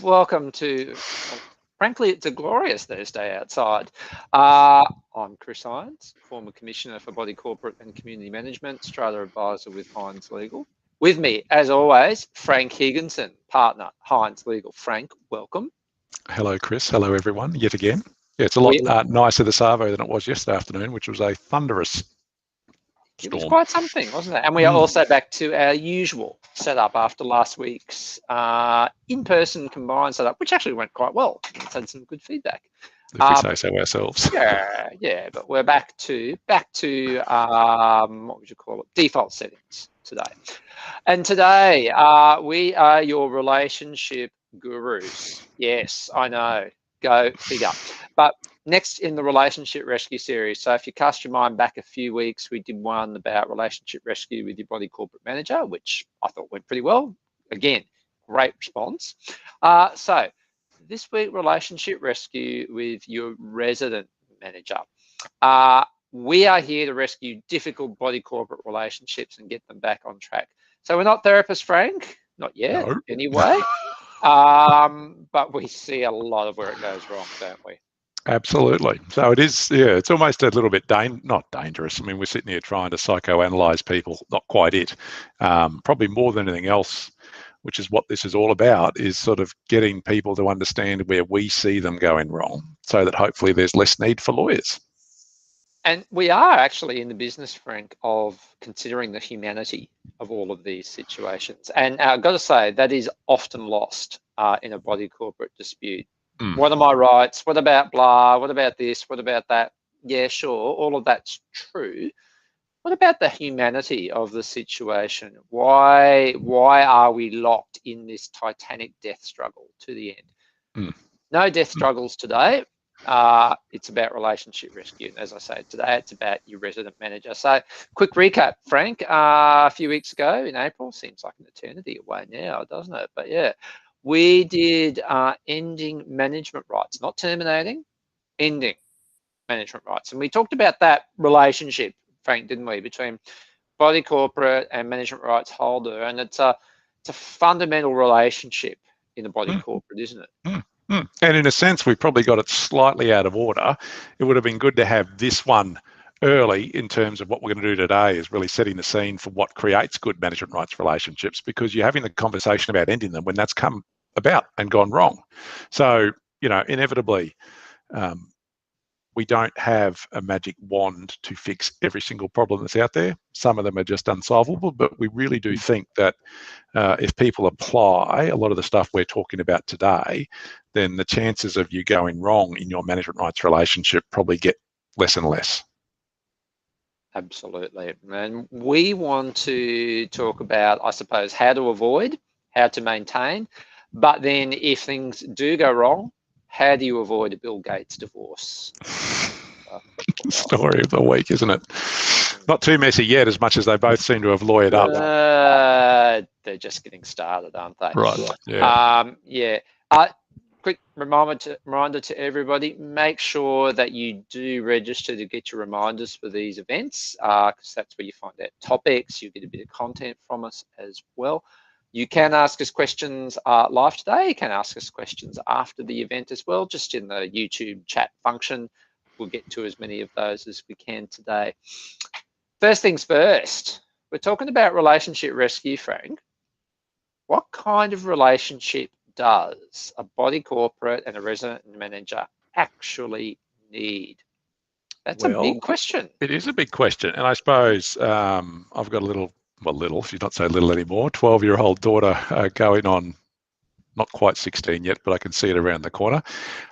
Welcome to, well, frankly, it's a glorious Thursday outside. I'm Chris Hines, former Commissioner for Body Corporate and Community Management, Strata Advisor with Hines Legal. With me, as always, Frank Higginson, partner, Hines Legal. Frank, welcome. Hello, Chris. Hello, everyone, yet again. Yeah, it's a lot We, nicer this Arvo than it was yesterday afternoon, which was a thunderous it was storm. quite something, wasn't it? And we are also back to our usual setup after last week's in-person combined setup, which actually went quite well. It's had some good feedback. If we say so ourselves. Yeah, but we're back to what would you call it? Default settings today. And today we are your relationship gurus. Yes, I know. Go figure. But next in the relationship rescue series. So if you cast your mind back a few weeks, we did one about relationship rescue with your body corporate manager, which I thought went pretty well. Again, great response. So this week, relationship rescue with your resident manager. We are here to rescue difficult body corporate relationships and get them back on track. So we're not therapists, Frank, not yet, No. anyway. But we see a lot of where it goes wrong, don't we? Absolutely. So it is, yeah, it's almost a little bit not dangerous. I mean, we're sitting here trying to psychoanalyze people, not quite it. Probably more than anything else, which is what this is all about, is sort of getting people to understand where we see them going wrong so that hopefully there's less need for lawyers. And we are actually in the business, Frank, of considering the humanity of all of these situations. And I've got to say, that is often lost in a body corporate dispute. What are my rights? What about blah? What about this? What about that? Yeah, sure, all of that's true. What about the humanity of the situation? Why are we locked in this titanic death struggle to the end? No death struggles today. It's about relationship rescue. And as I say, today it's about your resident manager. So quick recap, Frank. A few weeks ago in April, seems like an eternity away now, doesn't it? But yeah, we did ending management rights, not terminating, ending management rights. And we talked about that relationship, Frank, didn't we, between body corporate and management rights holder. And it's a fundamental relationship in the body corporate, isn't it? And in a sense, we probably got it slightly out of order. It would have been good to have this one early in terms of what we're going to do today is really setting the scene for what creates good management rights relationships, because you're having the conversation about ending them when that's come about and gone wrong. So, inevitably, we don't have a magic wand to fix every single problem that's out there. Some of them are just unsolvable, but we really do think that if people apply a lot of the stuff we're talking about today, then the chances of you going wrong in your management rights relationship probably get less and less. Absolutely. And we want to talk about, I suppose, how to avoid, how to maintain, but then if things do go wrong, how do you avoid a Bill Gates divorce? Story of the week, isn't it? Not too messy yet, as much as they both seem to have lawyered up. They're just getting started, aren't they? Right. Yeah. Quick reminder to everybody, make sure that you do register to get your reminders for these events, because that's where you find out topics, you get a bit of content from us as well. You can ask us questions live today. You can ask us questions after the event as well, just in the YouTube chat function. We'll get to as many of those as we can today. First things first, we're talking about relationship rescue, Frank. What kind of relationship does a body corporate and a resident manager actually need? That's a big question. It is a big question. And I suppose I've got little, she's not so little anymore, 12-year-old daughter going on, not quite 16 yet, but I can see it around the corner.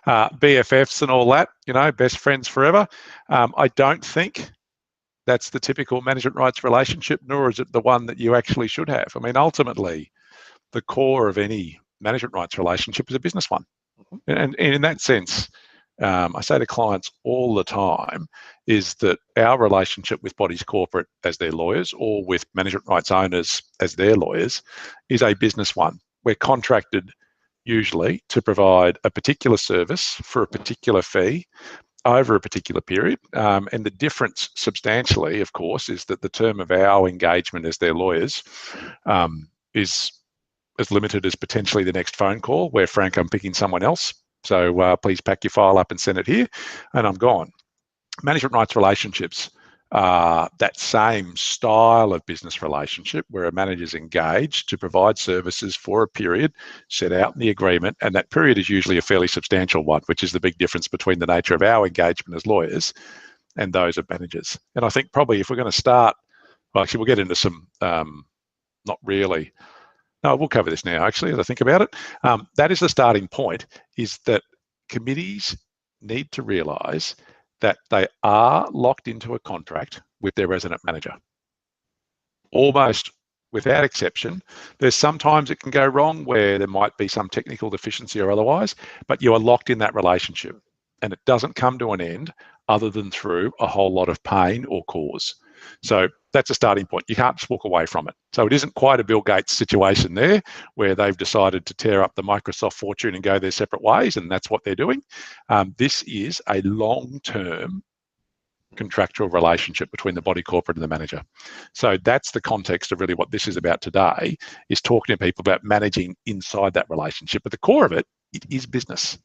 BFFs and all that, best friends forever. I don't think that's the typical management rights relationship, nor is it the one that you actually should have. I mean, ultimately, the core of any management rights relationship is a business one. And in that sense, I say to clients all the time is that our relationship with bodies corporate as their lawyers or with management rights owners as their lawyers is a business one. We're contracted usually to provide a particular service for a particular fee over a particular period. And the difference substantially, of course, is that the term of our engagement as their lawyers is as limited as potentially the next phone call where, Frank, I'm picking someone else. So please pack your file up and send it here, and I'm gone. Management rights relationships, that same style of business relationship where a manager's engaged to provide services for a period set out in the agreement, and that period is usually a fairly substantial one, which is the big difference between the nature of our engagement as lawyers and those of managers. And I think probably if we're going to start, well, actually we'll get into some, not really, no, we'll cover this now actually as I think about it. That is the starting point, is that committees need to realise that they are locked into a contract with their resident manager. Almost without exception. There's sometimes it can go wrong where there might be some technical deficiency or otherwise, but you are locked in that relationship, and it doesn't come to an end other than through a whole lot of pain or cause. So that's a starting point. You can't just walk away from it. So it isn't quite a Bill Gates situation there where they've decided to tear up the Microsoft fortune and go their separate ways, and that's what they're doing. This is a long-term contractual relationship between the body corporate and the manager. So that's the context of really what this is about today, is talking to people about managing inside that relationship. But the core of it, it is business.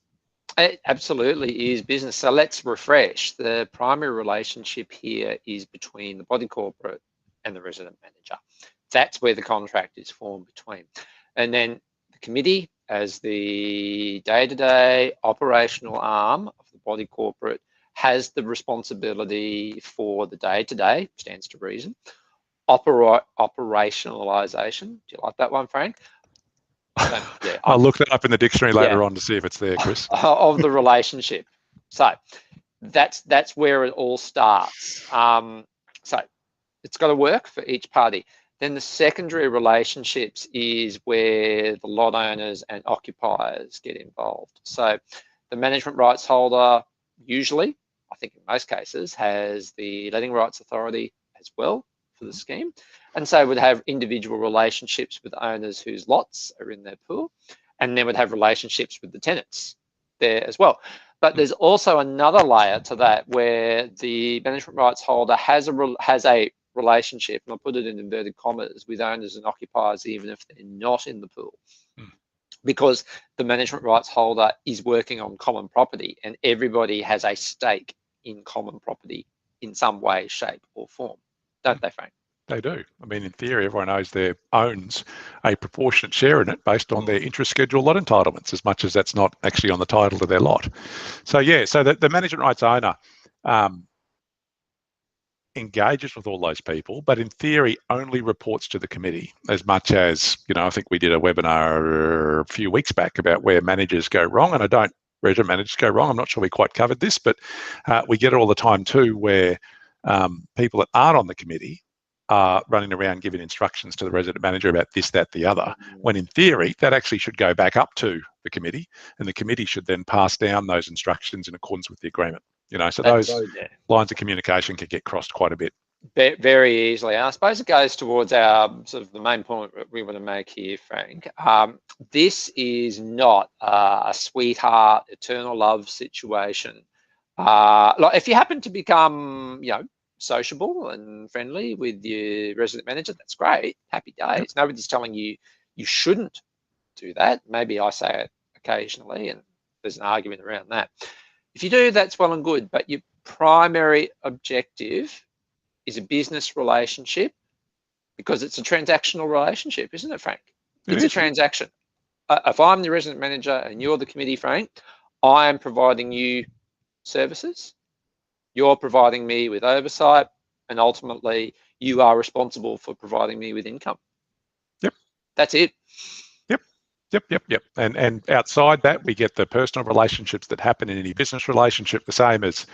It absolutely is business. So let's refresh. The primary relationship here is between the body corporate and the resident manager. That's where the contract is formed between. And then the committee, as the day-to-day operational arm of the body corporate, has the responsibility for the day-to-day, stands to reason, operationalization. Do you like that one, Frank? Yeah, I'll look that up in the dictionary later on to see if it's there, Chris. Of the relationship. So that's where it all starts. So it's got to work for each party. Then the secondary relationships is where the lot owners and occupiers get involved. So the management rights holder usually, I think in most cases, has the letting rights authority as well for the scheme. And so would have individual relationships with owners whose lots are in their pool, and then would have relationships with the tenants there as well. But there's also another layer to that where the management rights holder has a relationship, and I'll put it in inverted commas, with owners and occupiers even if they're not in the pool. Because the management rights holder is working on common property, and everybody has a stake in common property in some way, shape or form, don't they, Frank? They do. I mean, in theory, everyone owns a proportionate share in it based on their interest schedule lot entitlements, as much as that's not actually on the title of their lot. So yeah, so the management rights owner engages with all those people, but in theory only reports to the committee, as much as, I think we did a webinar a few weeks back about where managers go wrong, and resident managers go wrong. I'm not sure we quite covered this, but we get it all the time too, where people that aren't on the committee are running around giving instructions to the resident manager about this, that, the other, when in theory that actually should go back up to the committee, and the committee should then pass down those instructions in accordance with the agreement. So those lines of communication can get crossed quite a bit. Very easily. And I suppose it goes towards our sort of the main point that we want to make here, Frank. This is not a sweetheart, eternal love situation. Like if you happen to become, sociable and friendly with your resident manager, that's great. Happy days. Yep. Nobody's telling you you shouldn't do that. Maybe I say it occasionally, and there's an argument around that. If you do, that's well and good, but your primary objective is a business relationship, because it's a transactional relationship, isn't it, Frank? It's a transaction. If I'm the resident manager and you're the committee, Frank, I am providing you services. You're providing me with oversight, and ultimately you are responsible for providing me with income. Yep. That's it. Yep. And outside that, we get the personal relationships that happen in any business relationship, the same as,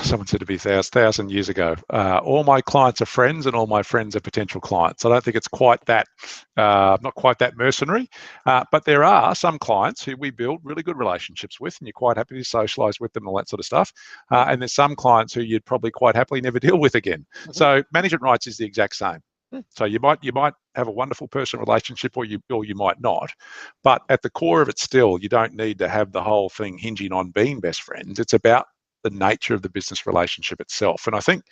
someone said to me 1,000 years ago, all my clients are friends and all my friends are potential clients. I don't think it's quite that, not quite that mercenary, but there are some clients who we build really good relationships with, and you're quite happy to socialize with them and all that sort of stuff. And there's some clients who you'd probably quite happily never deal with again. So management rights is the exact same. So you might have a wonderful personal relationship, or you might not, but at the core of it, still, you don't need to have the whole thing hinging on being best friends. It's about the nature of the business relationship itself. And I think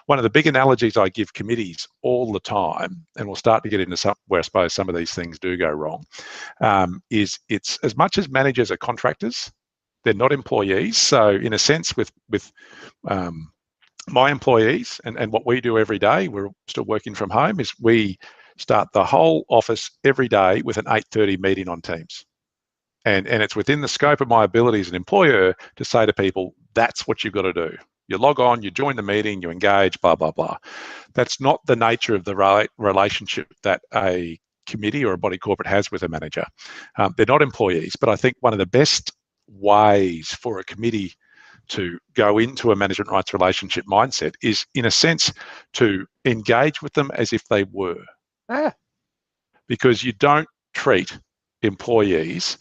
one of the big analogies I give committees all the time, and we'll start to get into some where I suppose some of these things do go wrong, is it's as much as managers are contractors, they're not employees. So in a sense, with my employees and what we do every day, we're still working from home, is we start the whole office every day with an 8:30 meeting on Teams. And it's within the scope of my ability as an employer to say to people, that's what you've got to do. You log on, you join the meeting, you engage, blah, blah, blah. That's not the nature of the relationship that a committee or a body corporate has with a manager. They're not employees, but I think one of the best ways for a committee to go into a management rights relationship mindset is, in a sense, to engage with them as if they were. Yeah. Because you don't treat employees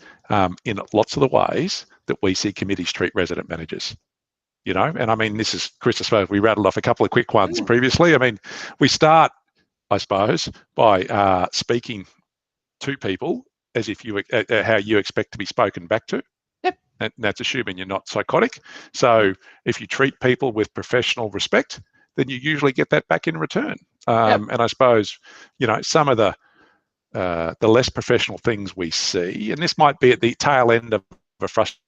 in lots of the ways that we see committees treat resident managers. You know, and I mean, this is, Chris, I suppose we rattled off a couple of quick ones previously. I mean, we start, I suppose, by speaking to people as if you how you expect to be spoken back to. Yep. And that's assuming you're not psychotic. So if you treat people with professional respect, then you usually get that back in return. And I suppose, you know, some of the less professional things we see, and this might be at the tail end of a frustration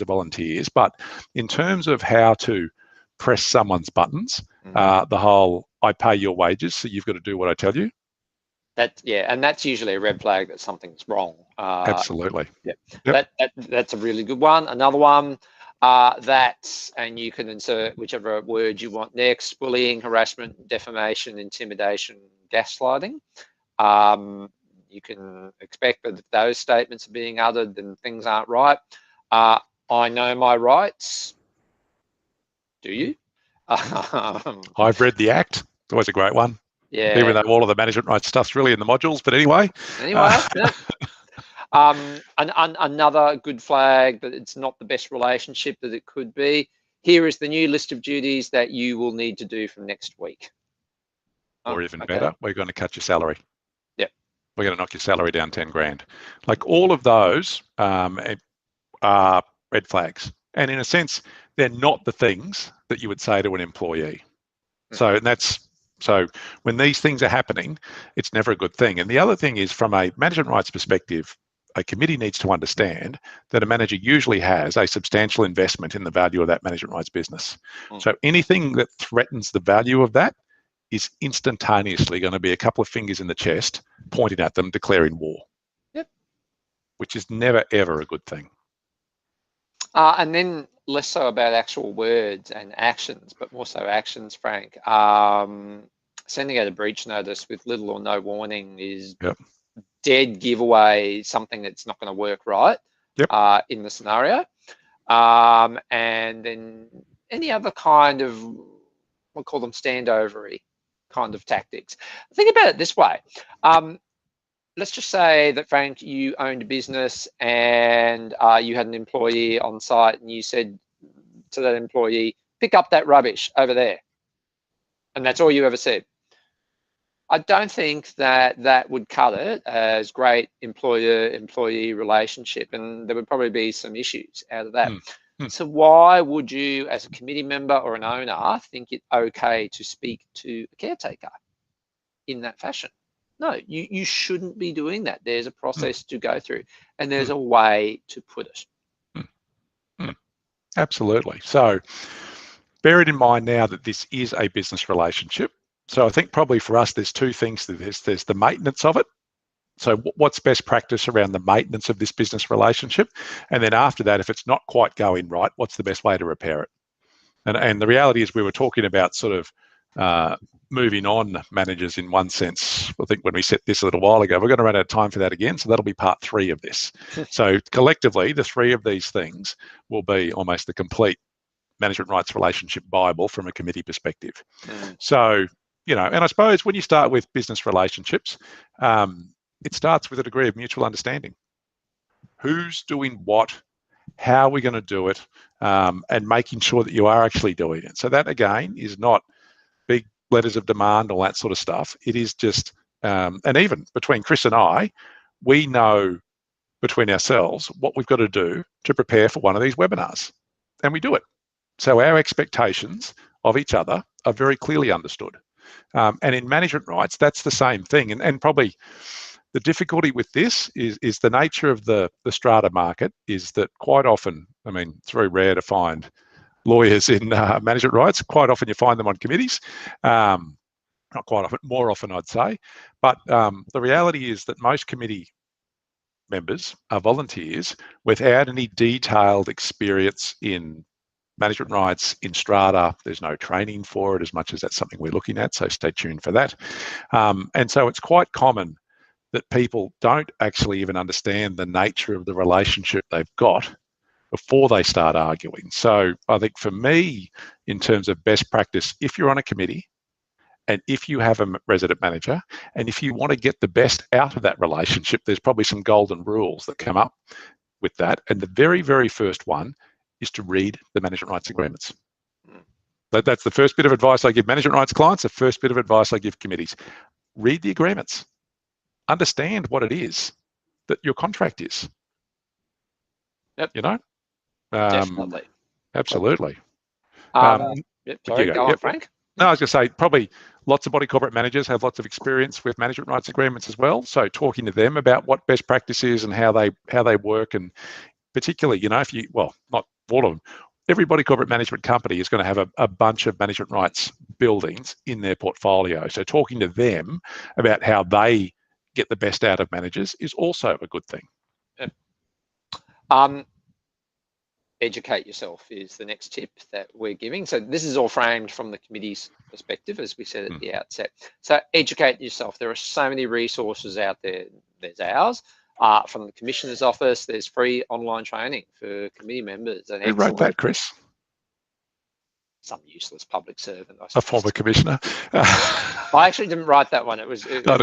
of volunteers, but in terms of how to press someone's buttons, the whole I pay your wages, so you've got to do what I tell you. And that's usually a red flag that something's wrong. Absolutely. Yep. That's a really good one. Another one, and you can insert whichever word you want next: bullying, harassment, defamation, intimidation, gaslighting. You can expect that if those statements are being uttered, then things aren't right. I know my rights. Do you? I've read the Act. It's always a great one. Yeah. Even though all of the management rights stuff's really in the modules, but anyway. Another good flag that it's not the best relationship that it could be. Here is the new list of duties that you will need to do from next week. Or even better, we're going to cut your salary. Yep. We're going to knock your salary down 10 grand. Like, all of those are red flags. And in a sense, they're not the things that you would say to an employee. So when these things are happening, it's never a good thing. And the other thing is, from a management rights perspective, a committee needs to understand that a manager usually has a substantial investment in the value of that management rights business. So anything that threatens the value of that is instantaneously going to be a couple of fingers in the chest pointing at them, declaring war. Yep. Which is never, ever a good thing. And then less so about actual words and actions, but more so actions, Frank. Sending out a breach notice with little or no warning is dead giveaway, something that's not going to work right in the scenario. And then any other kind of, we'll call them standovery kind of tactics. Think about it this way. Let's just say that, Frank, you owned a business and you had an employee on site, and you said to that employee, pick up that rubbish over there. And that's all you ever said. I don't think that that would cut it as great employer-employee relationship, and there would probably be some issues out of that. So why would you, as a committee member or an owner, think it okay to speak to a caretaker in that fashion? No, you shouldn't be doing that. There's a process to go through, and there's a way to put it. Absolutely. So bear it in mind now that this is a business relationship. So I think probably for us, there's two things to this. There's the maintenance of it. So what's best practice around the maintenance of this business relationship? And then after that, if it's not quite going right, what's the best way to repair it? And the reality is, we were talking about sort of moving on managers in one sense. I think when we set this a little while ago, we're going to run out of time for that again. So that'll be part 3 of this. So collectively, the 3 of these things will be almost the complete management rights relationship Bible from a committee perspective. So, you know, and I suppose when you start with business relationships, it starts with a degree of mutual understanding. Who's doing what? How are we going to do it? And making sure that you are actually doing it. So that, again, is not big letters of demand, all that sort of stuff. It is just, and even between Chris and I, we know between ourselves what we've got to do to prepare for one of these webinars. and we do it. So our expectations of each other are very clearly understood. And in management rights, that's the same thing. And probably the difficulty with this is the nature of the strata market is that quite often, I mean, it's very rare to find lawyers in management rights. Quite often you find them on committees. Not quite often, more often I'd say. But the reality is that most committee members are volunteers without any detailed experience in management rights in strata. There's no training for it as much as that's something we're looking at, so stay tuned for that. And so it's quite common that people don't actually even understand the nature of the relationship they've got before they start arguing. So I think for me, in terms of best practice, if you're on a committee and if you have a resident manager, and if you want to get the best out of that relationship, there's probably some golden rules that come up with that. And the very, very first one is to read the management rights agreements. That's the first bit of advice I give management rights clients, the first bit of advice I give committees. Read the agreements. Understand what it is that your contract is. Yep. You know? Definitely. Absolutely. Yep, sorry, go on, Frank. No, I was going to say, probably lots of body corporate managers have lots of experience with management rights agreements as well. So talking to them about what best practice is and how they work, and particularly, you know, if you, well, not all of them, every body corporate management company is going to have a bunch of management rights buildings in their portfolio. So talking to them about how they get the best out of managers is also a good thing. Yep. Educate yourself is the next tip that we're giving. So this is all framed from the committee's perspective, as we said at the outset. So educate yourself. There are so many resources out there. There's ours. From the Commissioner's Office, there's free online training for committee members. Who wrote that, Chris? Some useless public servant. A former commissioner. I actually didn't write that one. It was but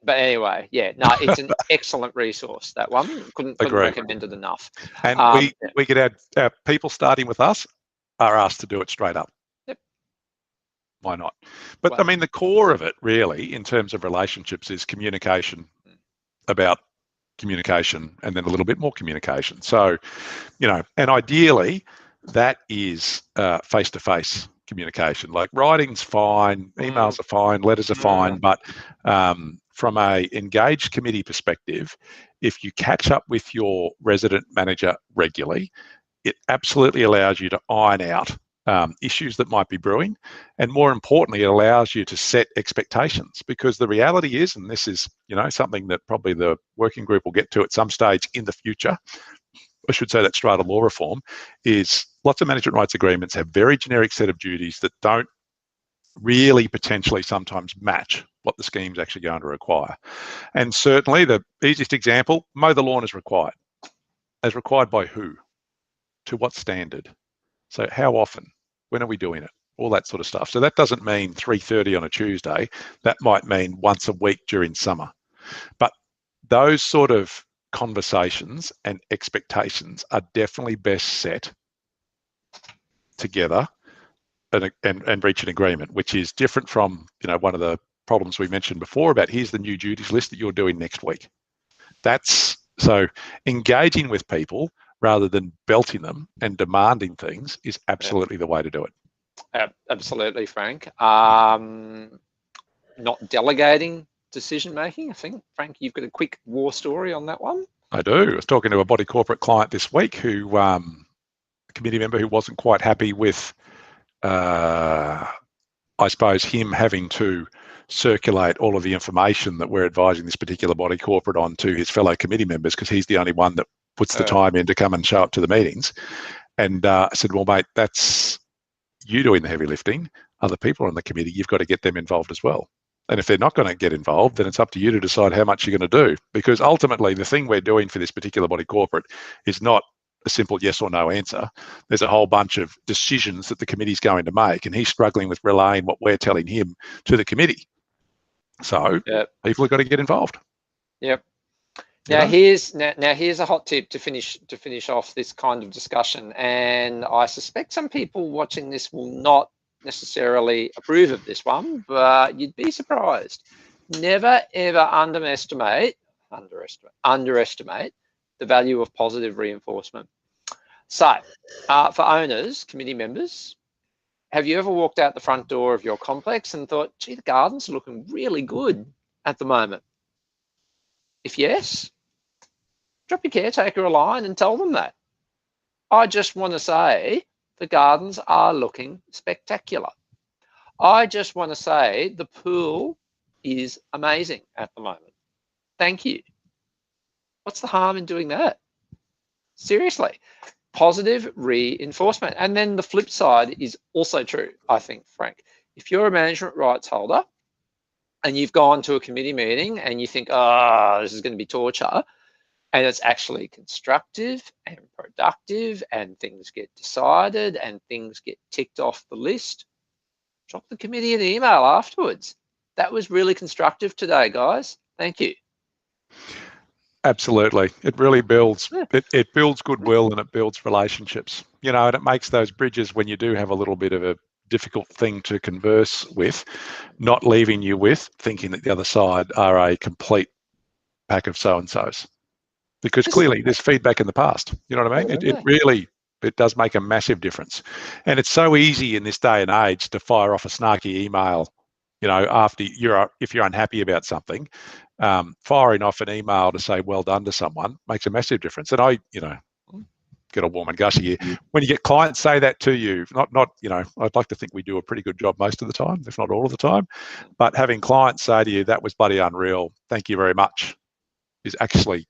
anyway, yeah, no, it's an excellent resource, that one. Couldn't recommend it enough. And we could add people starting with us are asked to do it straight up. Yep. Why not? But I mean, the core of it really, in terms of relationships, is communication about communication, and then a little bit more communication. So, you know, and ideally that is face-to-face communication. Like writing's fine, emails are fine, letters are fine, but from a engaged committee perspective, if you catch up with your resident manager regularly, it absolutely allows you to iron out issues that might be brewing, and more importantly, it allows you to set expectations, because the reality is, and this is, you know, something that probably the working group will get to at some stage in the future, I should say that strata law reform, is lots of management rights agreements have very generic set of duties that don't really potentially sometimes match what the scheme's actually going to require. And certainly the easiest example, mow the lawn is required. As required by who? To what standard? So how often? When are we doing it? All that sort of stuff. So that doesn't mean 3:30 on a Tuesday. That might mean once a week during summer. But those sort of conversations and expectations are definitely best set together and reach an agreement, which is different from, you know, one of the problems we mentioned before about here's the new duties list that you're doing next week. That's so engaging with people rather than belting them and demanding things is absolutely the way to do it. Absolutely, Frank. Not delegating decision making. I think, Frank, you've got a quick war story on that one. I do. I was talking to a body corporate client this week who, a committee member who wasn't quite happy with, I suppose, him having to circulate all of the information that we're advising this particular body corporate on to his fellow committee members, because he's the only one that puts the time in to come and show up to the meetings. And I said, well, mate, that's you doing the heavy lifting. Other people on the committee, you've got to get them involved as well. And if they're not going to get involved, then it's up to you to decide how much you're going to do. Because ultimately, the thing we're doing for this particular body corporate is not a simple yes or no answer. There's a whole bunch of decisions that the committee's going to make, and he's struggling with relaying what we're telling him to the committee. So people have got to get involved. Yep. Now here's a hot tip to finish off this kind of discussion, and I suspect some people watching this will not necessarily approve of this one, but you'd be surprised. Never ever underestimate the value of positive reinforcement. So, for owners, committee members, have you ever walked out the front door of your complex and thought, gee, the gardens are looking really good at the moment? If yes, drop your caretaker a line and tell them that. I just want to say the gardens are looking spectacular. I just want to say the pool is amazing at the moment. Thank you. What's the harm in doing that? Seriously, positive reinforcement. And then the flip side is also true, I think, Frank. If you're a management rights holder and you've gone to a committee meeting and you think, oh, this is going to be torture, and it's actually constructive and productive and things get decided and things get ticked off the list, drop the committee an email afterwards. That was really constructive today, guys. Thank you. Absolutely. It really builds, Yeah. it builds goodwill and it builds relationships, you know, and it makes those bridges when you do have a little bit of a difficult thing to converse with, not leaving you with thinking that the other side are a complete pack of so-and-sos. Because clearly there's feedback in the past, you know what I mean? It really, it does make a massive difference. And it's so easy in this day and age to fire off a snarky email, you know, after if you're unhappy about something, firing off an email to say well done to someone makes a massive difference. And I, you know, get a warm and gushy here. When you get clients say that to you, not, you know, I'd like to think we do a pretty good job most of the time, if not all of the time, but having clients say to you, that was bloody unreal, thank you very much, is actually,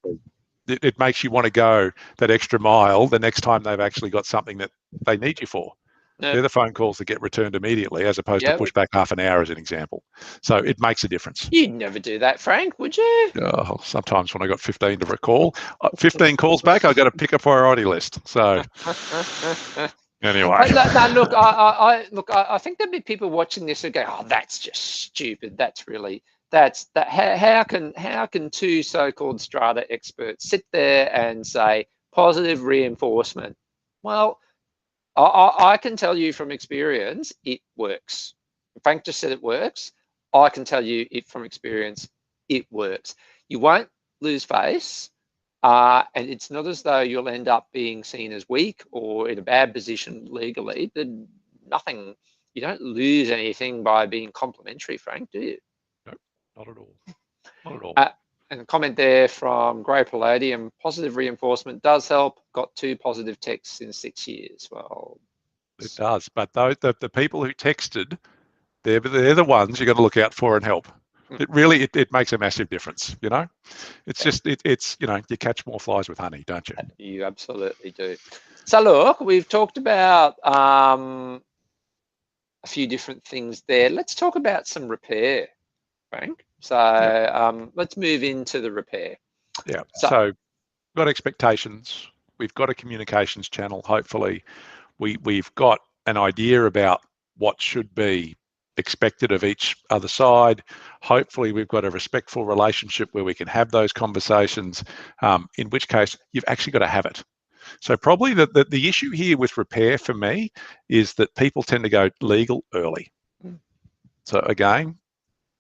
it makes you want to go that extra mile the next time they've actually got something that they need you for. They're the phone calls that get returned immediately as opposed to push back half an hour as an example. So it makes a difference. You'd never do that, Frank, would you? Oh, sometimes when I got 15 to recall, 15 calls back, I got to pick a priority list. So anyway. No, look, I think there'd be people watching this who go, oh, that's just stupid. That's really, how can two so-called strata experts sit there and say positive reinforcement? Well, I can tell you from experience, it works. Frank just said it works. I can tell you it from experience, it works. You won't lose face, and it's not as though you'll end up being seen as weak or in a bad position legally. Nothing, you don't lose anything by being complimentary, Frank, do you? No, not at all. Not at all. And a comment there from Grey Palladium, positive reinforcement does help. Got 2 positive texts in 6 years. Well, it does. But the people who texted, they're the ones you're going to look out for and help. It really, it makes a massive difference, you know? It's just, it's, you know, you catch more flies with honey, don't you? You absolutely do. So look, we've talked about a few different things there. Let's talk about some repair, Frank. So let's move into the repair. Yeah. So we've got expectations. We've got a communications channel. Hopefully, we've got an idea about what should be expected of each other side. Hopefully, we've got a respectful relationship where we can have those conversations. In which case, you've actually got to have it. So probably the issue here with repair for me is that people tend to go legal early. So again,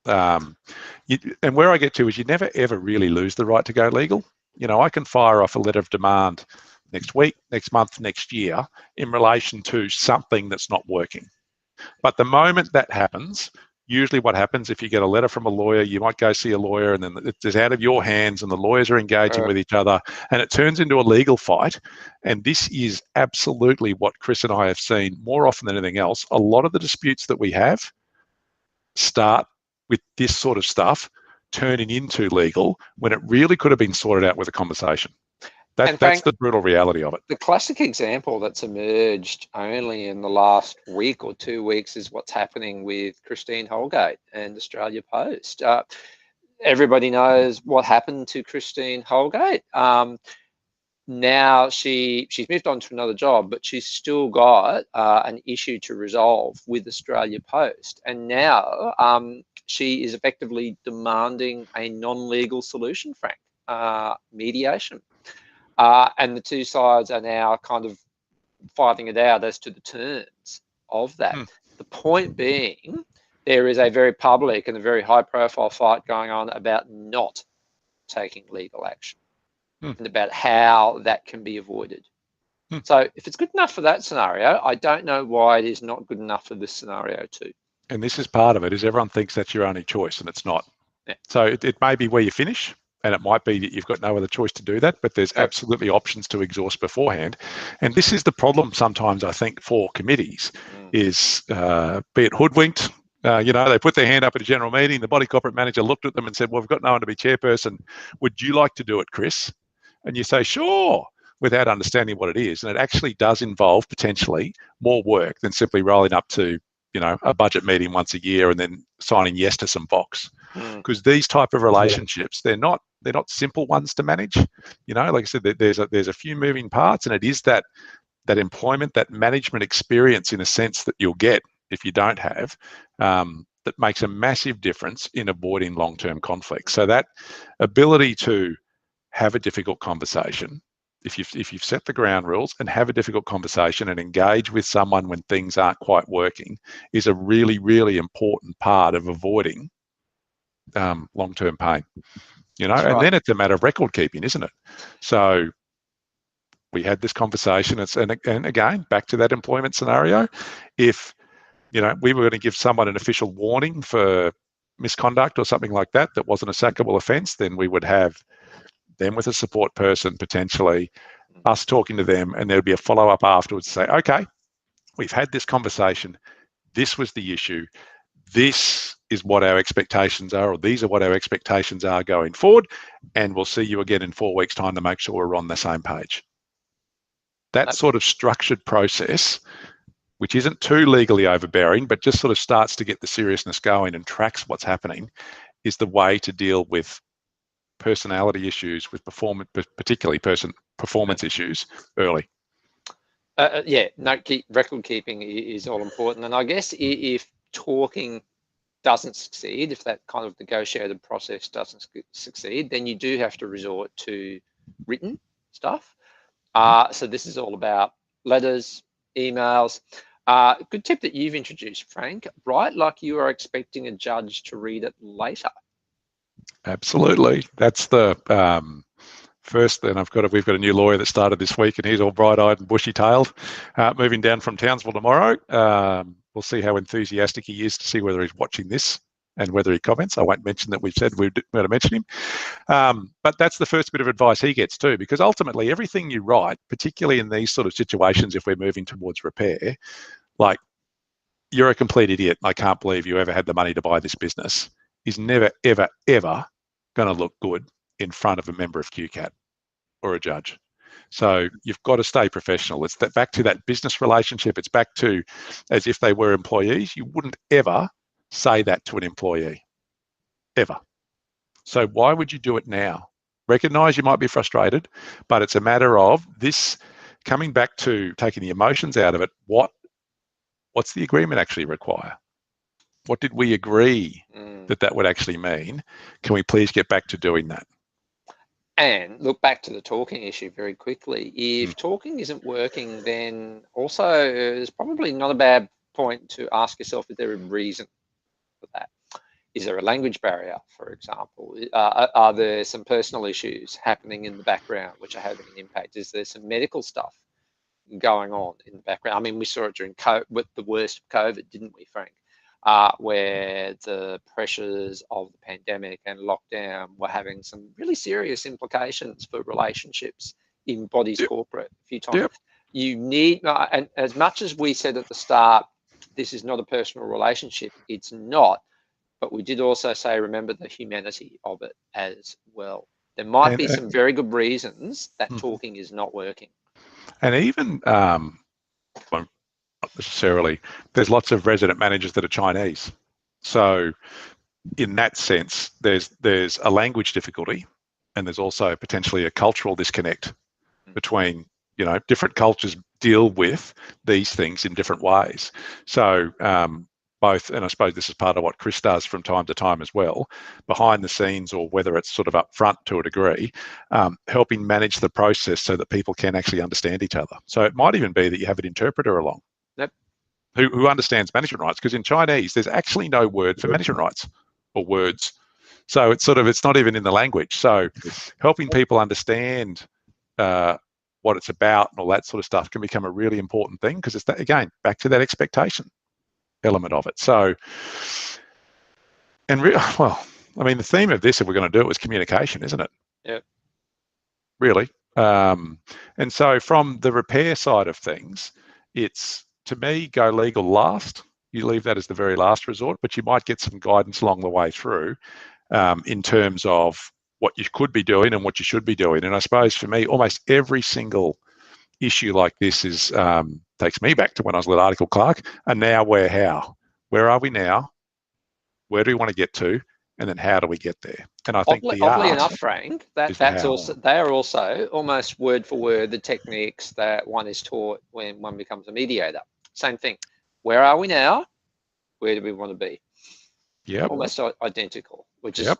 and where I get to is you never ever really lose the right to go legal. You know, I can fire off a letter of demand next week, next month, next year in relation to something that's not working. But the moment that happens, usually what happens, if you get a letter from a lawyer, you might go see a lawyer and then it's out of your hands and the lawyers are engaging with each other and it turns into a legal fight. And this is absolutely what Chris and I have seen more often than anything else. A lot of the disputes that we have start with this sort of stuff turning into legal when it really could have been sorted out with a conversation. That's the brutal reality of it. The classic example that's emerged only in the last week or 2 weeks is what's happening with Christine Holgate and Australia Post. Everybody knows what happened to Christine Holgate. Now she's moved on to another job, but she's still got an issue to resolve with Australia Post. And now she is effectively demanding a non-legal solution, Frank, mediation. And the two sides are now kind of fighting it out as to the terms of that. The point being, there is a very public and a very high-profile fight going on about not taking legal action and about how that can be avoided. So if it's good enough for that scenario, I don't know why it is not good enough for this scenario too. And this is part of it, is everyone thinks that's your only choice, and it's not. Yeah. So it may be where you finish, and it might be that you've got no other choice to do that, but there's absolutely options to exhaust beforehand. And this is the problem sometimes, I think, for committees, is be it hoodwinked. They put their hand up at a general meeting, the body corporate manager looked at them and said, well, we've got no one to be chairperson. Would you like to do it, Chris? And you say, sure, without understanding what it is. And it actually does involve potentially more work than simply rolling up to a budget meeting once a year and then signing yes to some box. Because these type of relationships, they're not simple ones to manage. Like I said, there's a few moving parts, and it is that employment, that management experience, in a sense, that you'll get if you don't have, that makes a massive difference in avoiding long-term conflict. So that ability to have a difficult conversation, if you've set the ground rules and have a difficult conversation and engage with someone when things aren't quite working, is a really, really important part of avoiding long-term pain. And then it's a matter of record keeping, isn't it? So we had this conversation, and again, back to that employment scenario. If we were going to give someone an official warning for misconduct or something like that wasn't a sackable offence, then we would have them with a support person, potentially us talking to them, and there'd be a follow-up afterwards to say, okay, we've had this conversation, this was the issue, this is what our expectations are, or these are what our expectations are going forward, and we'll see you again in 4 weeks' time to make sure we're on the same page. That sort of structured process, which isn't too legally overbearing, but just sort of starts to get the seriousness going and tracks what's happening, is the way to deal with personality issues, with performance, particularly performance issues early. Record keeping is all important. And I guess if talking doesn't succeed, if that kind of negotiated process doesn't succeed, then you do have to resort to written stuff. So this is all about letters, emails. Good tip that you've introduced, Frank. Write like you are expecting a judge to read it later. Absolutely. That's the first. Then we've got a new lawyer that started this week, and he's all bright-eyed and bushy-tailed, moving down from Townsville tomorrow. We'll see how enthusiastic he is to see whether he's watching this and whether he comments. I won't mention that we've said we're going to mention him. But that's the first bit of advice he gets too, because ultimately everything you write, particularly in these sort of situations, if we're moving towards repair, like, you're a complete idiot, I can't believe you ever had the money to buy this business, is never, ever, ever going to look good in front of a member of QCAT or a judge. So you've got to stay professional. It's that back to that business relationship. It's back to as if they were employees. You wouldn't ever say that to an employee, ever. So why would you do it now? Recognize you might be frustrated, but it's a matter of this coming back to taking the emotions out of it. What's the agreement actually require? What did we agree that would actually mean? Can we please get back to doing that? And look back to the talking issue very quickly. If talking isn't working, then also it's probably not a bad point to ask yourself, is there a reason for that? Is there a language barrier, for example? Are there some personal issues happening in the background which are having an impact? Is there some medical stuff going on in the background? I mean, we saw it during COVID, with the worst of COVID, didn't we, Frank? Where the pressures of the pandemic and lockdown were having some really serious implications for relationships in bodies corporate a few times. You need, and as much as we said at the start, this is not a personal relationship, it's not, but we did also say, remember the humanity of it as well. There might be some very good reasons that talking is not working. And even, not necessarily, there's lots of resident managers that are Chinese. So in that sense, there's a language difficulty, and there's also potentially a cultural disconnect between, different cultures deal with these things in different ways. So both, and I suppose this is part of what Chris does from time to time as well, behind the scenes, or whether it's sort of up front to a degree, helping manage the process so that people can actually understand each other. So it might even be that you have an interpreter along who understands management rights, because in Chinese, there's actually no word for management rights or words. So it's not even in the language. So helping people understand what it's about and all that sort of stuff can become a really important thing, because it's that, again, back to that expectation element of it. So, and well, I mean, the theme of this, if we're going to do it, was communication, isn't it? Yeah. Really. And so from the repair side of things, it's, to me, go legal last. You leave that as the very last resort, but you might get some guidance along the way through in terms of what you could be doing and what you should be doing. And I suppose for me, almost every single issue like this is takes me back to when I was a little article clerk. And now how? Where are we now? Where do we want to get to? And then how do we get there? And I think the Oddly art enough, Frank, is the that's how. also, they are also almost word for word the techniques that one is taught when one becomes a mediator. Same thing. Where are we now? Where do we want to be? Yep. Almost identical, which is Yep.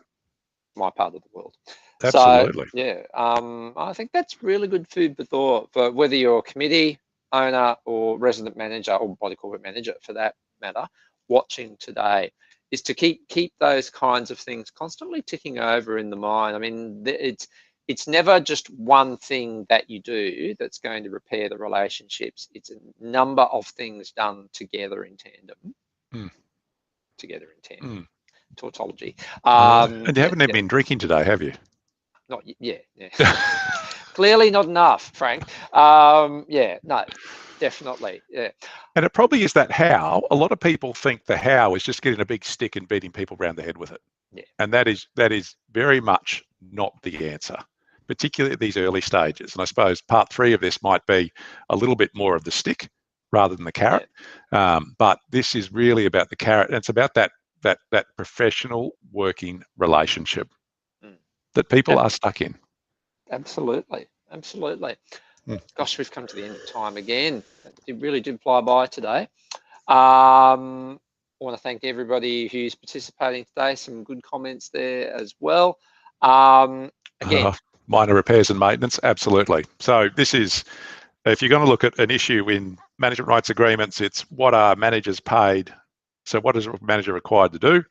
my part of the world. Absolutely. So yeah, I think that's really good food for thought for whether you're a committee owner or resident manager or body corporate manager for that matter, watching today, is to keep those kinds of things constantly ticking over in the mind. I mean, it's never just one thing that you do that's going to repair the relationships. It's a number of things done together in tandem. Together in tandem. Tautology. And you haven't even been drinking today, have you? Not yeah. Clearly not enough, Frank. Yeah, no, definitely. Yeah. And it probably is that how. A lot of people think the how is just getting a big stick and beating people around the head with it. Yeah. And that is very much not the answer, particularly at these early stages. And I suppose part 3 of this might be a little bit more of the stick rather than the carrot. Yeah. But this is really about the carrot. And it's about that professional working relationship that people are stuck in. Absolutely. Gosh, we've come to the end of time again. It really did fly by today. I want to thank everybody who's participating today. Some good comments there as well. Again, minor repairs and maintenance, absolutely. So this is, if you're going to look at an issue in management rights agreements, it's what are managers paid? So what is a manager required to do?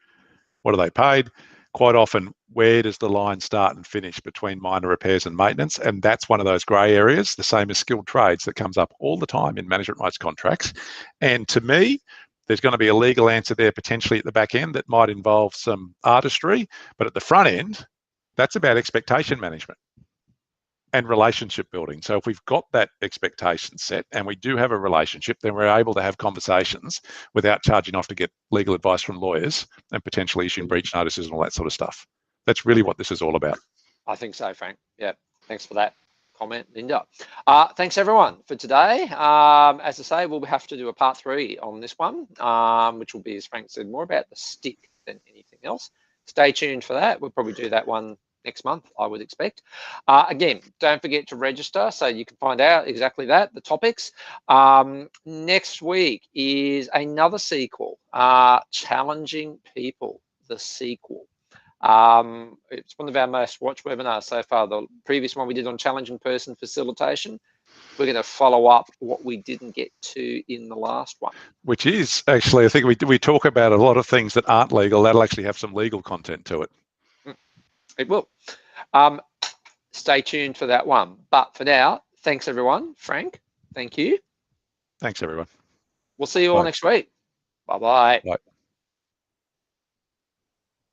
What are they paid? Quite often, where does the line start and finish between minor repairs and maintenance? And that's one of those grey areas, the same as skilled trades, that comes up all the time in management rights contracts. And to me, there's going to be a legal answer there potentially at the back end that might involve some artistry, but at the front end, that's about expectation management and relationship building. So if we've got that expectation set and we do have a relationship, then we're able to have conversations without charging off to get legal advice from lawyers and potentially issuing breach notices and all that sort of stuff. That's really what this is all about. I think so, Frank. Yeah, thanks for that comment, Linda. Thanks everyone for today. As I say, we'll have to do a part 3 on this one, which will be, as Frank said, more about the stick than anything else. Stay tuned for that. We'll probably do that one next month, I would expect. Again, don't forget to register so you can find out exactly that, the topics. Next week is another sequel, Challenging People, the sequel. It's one of our most watched webinars so far. The previous one we did on challenging person facilitation. We're going to follow up what we didn't get to in the last one. Which is actually, I think we talk about a lot of things that aren't legal. That'll actually have some legal content to it. It will. Stay tuned for that one. But for now, thanks everyone. Frank, thank you. Thanks everyone. We'll see you all next week. Bye-bye. Bye.